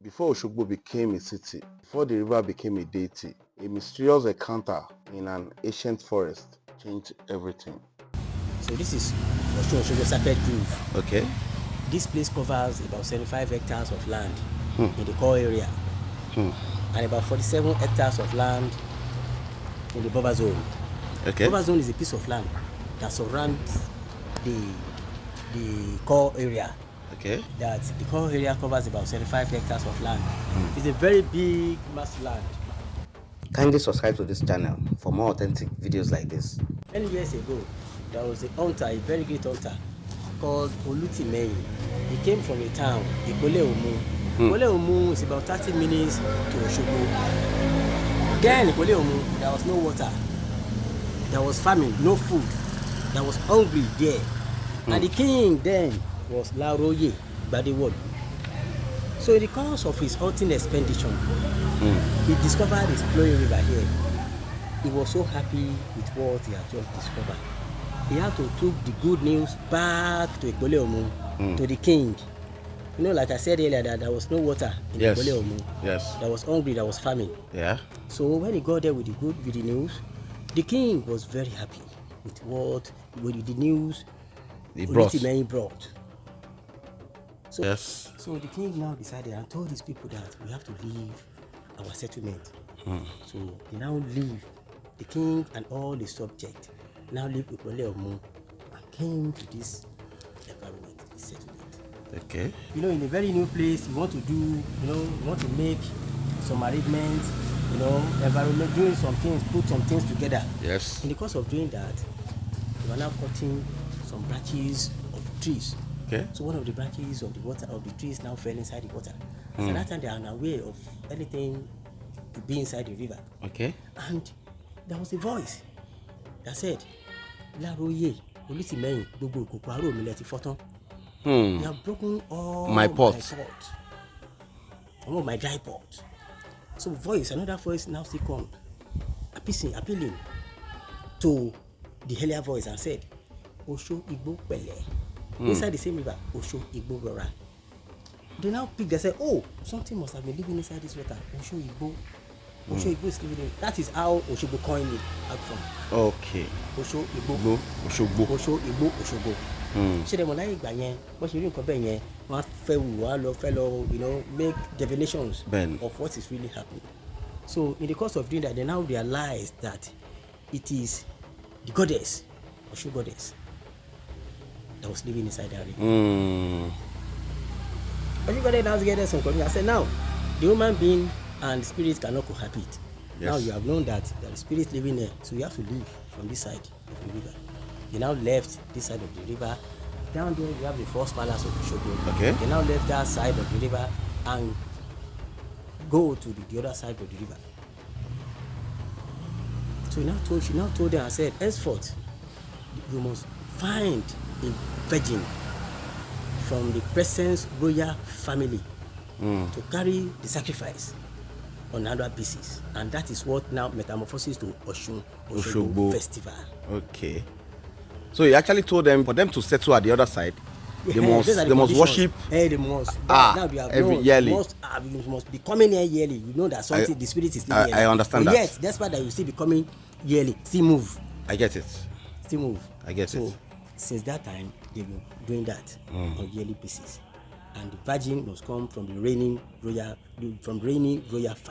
Before Osogbo became a city, before the river became a deity, a mysterious encounter in an ancient forest changed everything. So this is Osun Osogbo Sacred Grove. Okay. This place covers about 75 hectares of land in the core area and about 47 hectares of land in the buffer zone. Okay. Buffer zone is a piece of land that surrounds the core area. Okay. That the core area covers about 75 hectares of land. It's a very big, mass land. Kindly subscribe to this channel for more authentic videos like this. Many years ago, there was a hunter, a very great hunter, called Olutimei. He came from a town, Ikole Omu. Ikole Omu is about 30 minutes to Osogbo. Then in Ikole Omu, there was no water. There was famine, no food. There was hungry there. And the king then was Laroye Badewod. So in the course of his hunting expedition, he discovered this flowing river here. He was so happy with what he had just discovered. He had to take the good news back to Ikole Omu, to the king. You know, like I said earlier, that there was no water in Ikole Omu. Yes. There was hungry, there was famine. Yeah. So when he got there with the news, the king was very happy with the news He brought. So, yes. So the king now decided and told his people that we have to leave our settlement. So they now leave. The king and all the subjects now leave Ikole Omu and came to this environment, this settlement. Okay. You know, in a very new place, you want to do, you want to make some arrangements, environment, doing some things, put some things together. Yes. In the course of doing that, we are now cutting some branches of trees. Okay. So one of the branches of the trees now fell inside the water. So at that time they are unaware of anything to be inside the river. Okay. And there was a voice that said, Laroye, Olutimeyin, gbogbo ìkòkò àárò mi lẹ ti fọ́ tán. They have broken all my pot. All of my dry pot. So another voice now still come, appealing to the earlier voice and said, Osho Igbo Pele. Inside the same river, Osho Igbo Rora. They now pick, they say, oh, something must have been living inside this water. Osho Igbo. Osho Igbo is living in it. That is how Osogbo coined it out from. Okay. Osho Igbo. Osogbo. Osho Igbo Osogbo. Ṣé dẹ̀ mọ̀ láyé ìgbà yẹn wọ́n ṣe rí nǹkan bẹ́ẹ̀ yẹn wọ́n á fẹ́ lọ make divinations of what is really happening. So in the course of doing that, they now realize that it is the goddess, Osho goddess, that was living inside that river. Everybody now together some community. I said now the human being and the spirit cannot cohabit. Yes. Now you have known that there is spirit living there, so you have to leave from this side of the river. They now left this side of the river. Down there we have the first palace of Osogbo. Okay. They now left that side of the river and go to the other side of the river. So she now told them and said, henceforth, you must find a virgin from the presence royal family to carry the sacrifice on another basis. And that is what now metamorphoses to Osun Osogbo Festival. Okay. So he actually told them for them to settle at the other side. They must worship. They must. Now they have every yearly. You must be coming here yearly. You know that something the spirit is living here. I understand that. Yes, that's why that you still be coming yearly. Still move. I get it. Still move. I get it. So since that time they've been doing that on yearly basis. And the virgin must come from the reigning royal